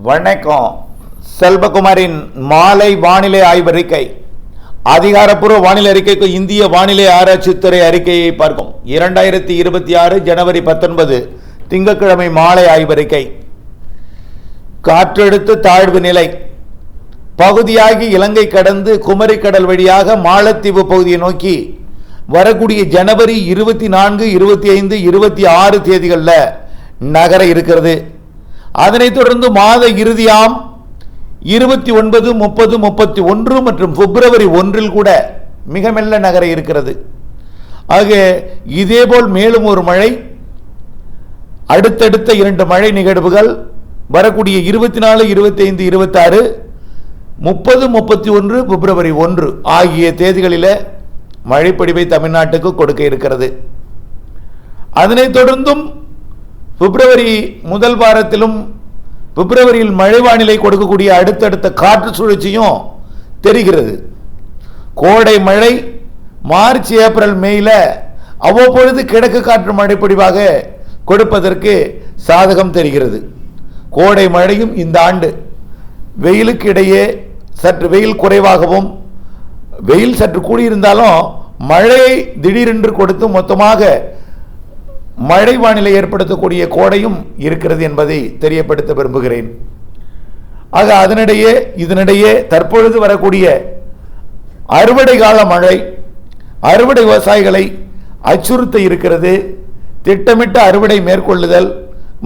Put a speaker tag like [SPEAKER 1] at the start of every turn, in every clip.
[SPEAKER 1] வணக்கம். செல்வகுமாரின் மாலை வானிலை ஆய்வறிக்கை. அதிகாரப்பூர்வ வானிலை அறிக்கைக்கு இந்திய வானிலை ஆராய்ச்சித்துறை அறிக்கையை பார்க்கும். 2026 ஜனவரி 19 திங்கட்கிழமை மாலை ஆய்வறிக்கை. காற்றழுத்த தாழ்வு நிலை பகுதியாகி இலங்கை கடந்து குமரிக்கடல் வழியாக மாலத்தீவு பகுதியை நோக்கி வரக்கூடிய ஜனவரி 24, 25, 26 தேதிகளில் நகர இருக்கிறது. அதனைத் தொடர்ந்து மாத இறுதியாம் 29, 30, 31 மற்றும் பிப்ரவரி 1 கூட மிக மெல்ல நகர இருக்கிறது. ஆக இதேபோல் மேலும் ஒரு மழை, அடுத்தடுத்த 2 மழை நிகழ்வுகள் வரக்கூடிய 24, 25, 26, 30, 31, பிப்ரவரி 1 ஆகிய தேதிகளில் மழைப்பொழிவை தமிழ்நாட்டுக்கு கொடுக்க இருக்கிறது. அதனைத் தொடர்ந்தும் பிப்ரவரி முதல் வாரத்திலும் பிப்ரவரியில் மழை வானிலை கொடுக்கக்கூடிய அடுத்தடுத்த காற்று சுழற்சியும் தெரிகிறது. கோடை மழை மார்ச், ஏப்ரல், மேல அவ்வப்பொழுது கிழக்கு காற்று மழைப்பொழிவாக கொடுப்பதற்கு சாதகம் தெரிகிறது. கோடை மழையும் இந்த ஆண்டு வெயிலுக்கு இடையே சற்று வெயில் குறைவாகவும், வெயில் சற்று கூடியிருந்தாலும் மழையை திடீரென்று கொடுத்து மொத்தமாக மழை வானிலை ஏற்படுத்தக்கூடிய கோடையும் இருக்கிறது என்பதை தெரியப்படுத்த விரும்புகிறேன். ஆக இதனிடையே தற்பொழுது வரக்கூடிய அறுவடை கால மழை அறுவடை விவசாயிகளை அச்சுறுத்த இருக்கிறது. திட்டமிட்ட அறுவடை மேற்கொள்ளுதல்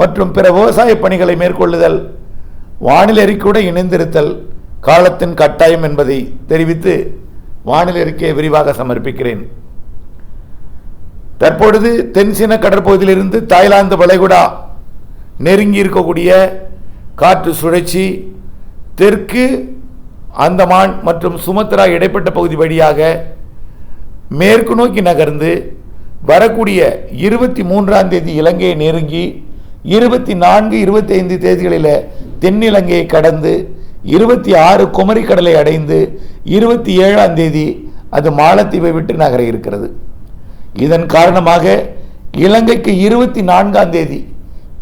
[SPEAKER 1] மற்றும் பிற விவசாய பணிகளை மேற்கொள்ளுதல், வானிலை அறிக்கையுடன் இணைந்திருத்தல் காலத்தின் கட்டாயம் என்பதை தெரிவித்து வானிலை அறிக்கையை விரிவாக சமர்ப்பிக்கிறேன். தற்பொழுது தென்சீன கடற்பகுதியிலிருந்து தாய்லாந்து வளைகுடா நெருங்கி இருக்கக்கூடிய காற்று சுழற்சி தெற்கு அந்தமான் மற்றும் சுமத்ரா இடைப்பட்ட பகுதி வழியாக மேற்கு நோக்கி நகர்ந்து வரக்கூடிய 23ஆம் தேதி இலங்கையை நெருங்கி 24, 25 தேதிகளில் தென்னிலங்கையை கடந்து 26 குமரிக்கடலை அடைந்து 27ஆம் தேதி அது மாலத்தீவை விட்டு நகர இருக்கிறது. இதன் காரணமாக இலங்கைக்கு 24ஆம் தேதி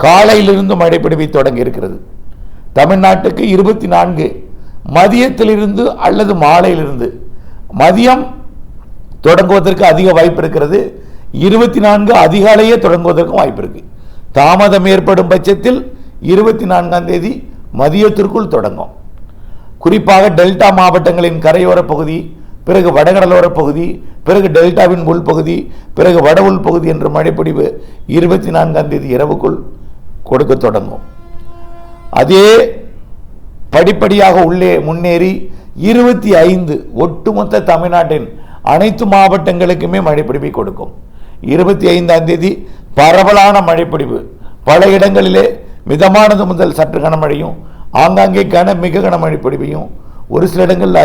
[SPEAKER 1] காலையிலிருந்து மழை பொழிவை தொடங்கி இருக்கிறது. தமிழ்நாட்டுக்கு 24 மதியத்திலிருந்து அல்லது மாலையிலிருந்து, மதியம் தொடங்குவதற்கு அதிக வாய்ப்பு இருக்கிறது. 24 அதிகாலையே தொடங்குவதற்கும் வாய்ப்பு இருக்கு. தாமதம் ஏற்படும் பட்சத்தில் 24ஆம் தேதி மதியத்திற்குள் தொடங்கும். குறிப்பாக டெல்டா மாவட்டங்களின் கரையோர பகுதி, பிறகு வடகடலோர பகுதி, பிறகு டெல்டாவின் உள்பகுதி, பிறகு வட உள்பகுதி என்ற மழைப்பொழிவு 24ஆம் தேதி இரவுக்குள் கொடுக்க தொடங்கும். அதே படிப்படியாக உள்ளே முன்னேறி 25 ஒட்டுமொத்த தமிழ்நாட்டின் அனைத்து மாவட்டங்களுக்குமே மழைப்பொழிவை கொடுக்கும். 25ஆம் தேதி பரவலான மழைப்பொழிவு, பல இடங்களிலே மிதமானது முதல் சற்று கனமழையும், ஆங்காங்கே மிக கனமழை பொழிவையும், ஒரு சில இடங்களில்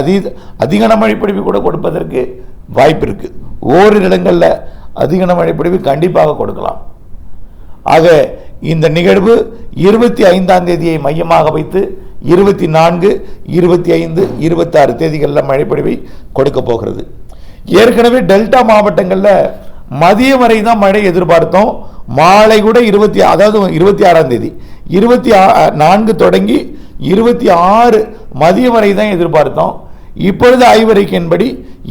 [SPEAKER 1] அதிக மழை பொழிவு கூட கொடுப்பதற்கு வாய்ப்பு இருக்கு. ஓரிரு இடங்களில் அதிக மழை பொழிவு கண்டிப்பாக கொடுக்கலாம். ஆக இந்த நிகழ்வு 25ஆம் தேதியை மையமாக வைத்து 24, 25, 26 தேதிகளில் மழை பொழிவை கொடுக்க போகிறது. ஏற்கனவே டெல்டா மாவட்டங்களில் மதியம் வரை தான் மழை எதிர்பார்த்தோம். மாலை கூட 26ஆம் தேதி 24 தொடங்கி 26 மதியம் வரை தான் எதிர்பார்த்தோம். இப்பொழுது ஆய்வறிக்கையின்படி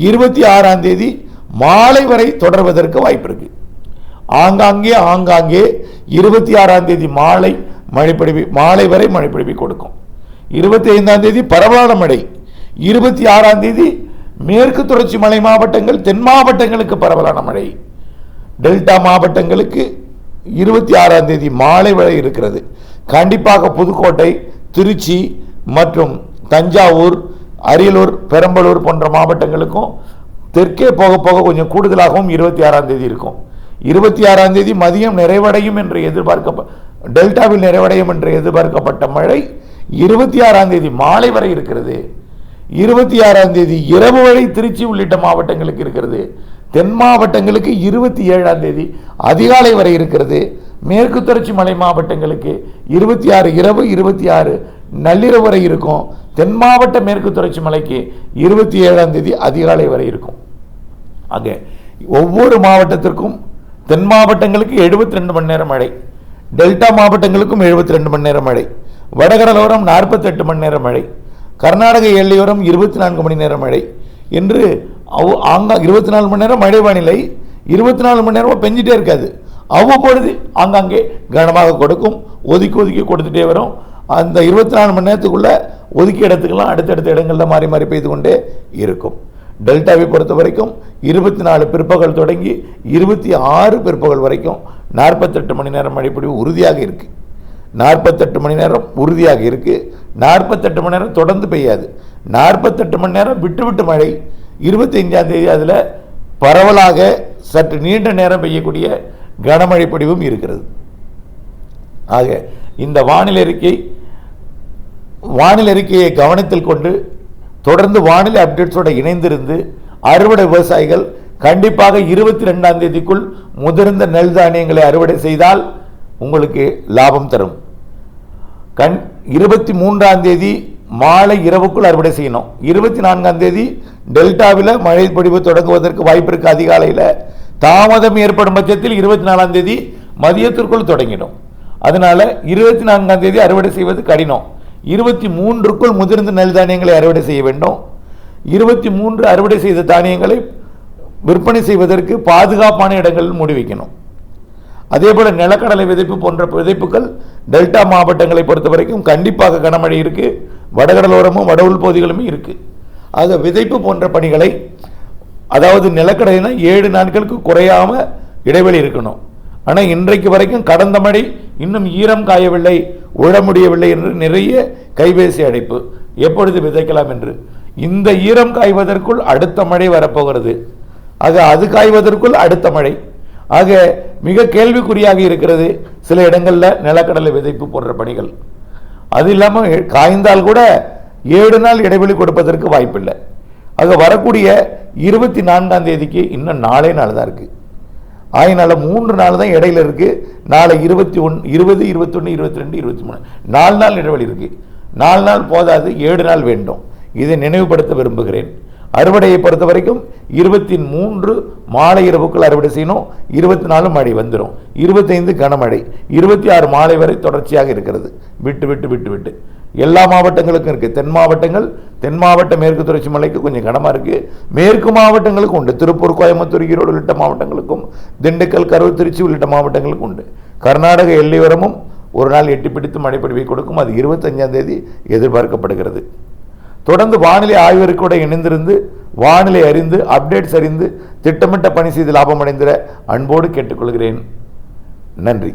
[SPEAKER 1] 26ஆம் தேதி மாலை வரை தொடர்வதற்கு வாய்ப்பு இருக்கு. ஆங்காங்கே 26ஆம் தேதி மாலை வரை மழைப்பொழிவை கொடுக்கும். 25ஆம் தேதி பரவலான மழை, 26ஆம் தேதி மேற்கு தொடர்ச்சி மலை மாவட்டங்கள், தென் மாவட்டங்களுக்கு பரவலான மழை, டெல்டா மாவட்டங்களுக்கு 26ஆம் தேதி மாலை வரை இருக்கிறது. கண்டிப்பாக புதுக்கோட்டை, திருச்சி மற்றும் தஞ்சாவூர், அரியலூர், பெரம்பலூர் போன்ற மாவட்டங்களுக்கும் தெற்கே போக போக கொஞ்சம் கூடுதலாகவும் 26ஆம் தேதி இருக்கும். 26ஆம் தேதி மதியம் நிறைவடையும் என்று டெல்டாவில் நிறைவடையும் என்று எதிர்பார்க்கப்பட்ட மழை 26ஆம் தேதி மாலை வரை இருக்கிறது. 26ஆம் தேதி இரவு வரை திருச்சி உள்ளிட்ட மாவட்டங்களுக்கு இருக்கிறது. தென் மாவட்டங்களுக்கு 27ஆம் தேதி அதிகாலை வரை இருக்கிறது. மேற்கு தொடர்ச்சி மலை மாவட்டங்களுக்கு 26 இரவு, 26 நள்ளிரவு வரை இருக்கும். தென் மாவட்ட மேற்கு தொடர்ச்சி மலைக்கு 27ஆம் தேதி அதிகாலை வரை இருக்கும். ஆக ஒவ்வொரு மாவட்டத்திற்கும் தென் மாவட்டங்களுக்கு 72 மணி நேரம் மழை, டெல்டா மாவட்டங்களுக்கும் 72 மணி நேரம் மழை, வடகடலோரம் 48 மணி நேர மழை, கர்நாடக எல்லையோரம் 24 மணி நேர மழை என்று 24 மணி நேரம் மழை வானிலை 24 மணி நேரமும் பெஞ்சிட்டே இருக்காது. அவ்வப்பொழுது ஆங்காங்கே கனமாக கொடுக்கும், ஒதுக்கி ஒதுக்கி கொடுத்துட்டே வரும். அந்த 24 மணி நேரத்துக்குள்ள ஒதுக்கிய இடத்துக்கெல்லாம் அடுத்தடுத்த இடங்களில் மாறி மாறி பெய்து கொண்டே இருக்கும். டெல்டாவை பொறுத்த வரைக்கும் 24 பிற்பகல் தொடங்கி 26 பிற்பகல் வரைக்கும் 48 மணி நேரம் மழைப்பொழிவு உறுதியாக இருக்கு. 48 மணி நேரம் உறுதியாக இருக்கு. 48 மணி நேரம் தொடர்ந்து பெய்யாது. 48 மணி நேரம் விட்டு விட்டு மழை 25ஆம் தேதி அதில் பரவலாக சற்று நீண்ட நேரம் பெய்யக்கூடிய கனமழை பொழிவும் இருக்கிறது. ஆக இந்த வானிலை அறிக்கையை கவனத்தில் கொண்டு தொடர்ந்து வானிலை அப்டேட்ஸோடு இணைந்திருந்து அறுவடை விவசாயிகள் கண்டிப்பாக 22ஆம் தேதிக்குள் முதிர்ந்த நெல் தானியங்களை அறுவடை செய்தால் உங்களுக்கு லாபம் தரும். 23ஆம் தேதி மாலை இரவுக்குள் அறுவடை செய்யணும். 24ஆம் தேதி டெல்டாவில் மழை பொழிவு தொடங்குவதற்கு வாய்ப்பு இருக்கு. அதிகாலையில் தாமதம் ஏற்படும் பட்சத்தில் 24ஆம் தேதி மதியத்திற்குள் தொடங்கிடும். அதனால 24ஆம் தேதி அறுவடை செய்வது கடினம். 23க்குள் முதிர்ந்த நெல் தானியங்களை அறுவடை செய்ய வேண்டும். 23 அறுவடை செய்த தானியங்களை விற்பனை செய்வதற்கு பாதுகாப்பான இடங்களில் மூடி வைக்கணும். அதே போல நிலக்கடலை விதைப்பு போன்ற விதைப்புகள் டெல்டா மாவட்டங்களை பொறுத்த வரைக்கும் கண்டிப்பாக கனமழை இருக்கு. வடகடலோரமும் வட உள் பகுதிகளுமே இருக்கு. ஆக விதைப்பு போன்ற பணிகளை, அதாவது நிலக்கடலைனா 7 நாட்களுக்கு குறையாம இடைவெளி இருக்கணும். ஆனால் இன்றைக்கு வரைக்கும் கடந்த மழை இன்னும் ஈரம் காயவில்லை, உழ முடியவில்லை என்று நிறைய கைபேசி அழைப்பு, எப்பொழுது விதைக்கலாம் என்று. இந்த ஈரம் காய்வதற்குள் அடுத்த மழை வரப்போகிறது. ஆக அது காய்வதற்குள் அடுத்த மழை. ஆக மிக கேள்விக்குறியாக இருக்கிறது சில இடங்களில் நிலக்கடலை விதைப்பு போன்ற பணிகள். அது இல்லாமல் காய்ந்தால் கூட 7 நாள் இடைவெளி கொடுப்பதற்கு வாய்ப்பில்லை. ஆக வரக்கூடிய 24ஆம் தேதிக்கு இன்னும் 4 நாள் தான் இருக்கு. ஆயினால 3 நாள் தான் இடையில இருக்கு. நாளை 21, 20, 21, 22, 23 4 நாள் இடைவெளி இருக்கு. 4 நாள் போதாது, 7 நாள் வேண்டும். இதை நினைவுபடுத்த விரும்புகிறேன். அறுவடையை பொறுத்த வரைக்கும் 23 மாலை இரவுக்குள் அறுவடை செய்யணும். 24 மழை வந்துடும். 25 கனமழை, 26 மாலை வரை தொடர்ச்சியாக இருக்கிறது. விட்டு விட்டு விட்டு விட்டு எல்லா மாவட்டங்களுக்கும் இருக்கு. தென் மாவட்ட மேற்கு தொடர்ச்சி மலைக்கு கொஞ்சம் கனமாக இருக்கு. மேற்கு மாவட்டங்களுக்கும் உண்டு. திருப்பூர், கோயம்புத்தூர், ஈரோடு உள்ளிட்ட மாவட்டங்களுக்கும், திண்டுக்கல், கரூர், திருச்சி உள்ளிட்ட மாவட்டங்களுக்கும் உண்டு. கர்நாடக எல்லையோரமும் ஒரு நாள் எட்டி பிடித்து மழைப்பொழிவை கொடுக்கும். அது 25ஆம் தேதி எதிர்பார்க்கப்படுகிறது. தொடர்ந்து வானிலை ஆய்வறிக்கையோடு இணைந்திருந்து வானிலை அறிந்து அப்டேட்ஸ் அறிந்து திட்டமிட்ட பணி செய்து லாபம் அடைந்திட அன்போடு கேட்டுக்கொள்கிறேன். நன்றி.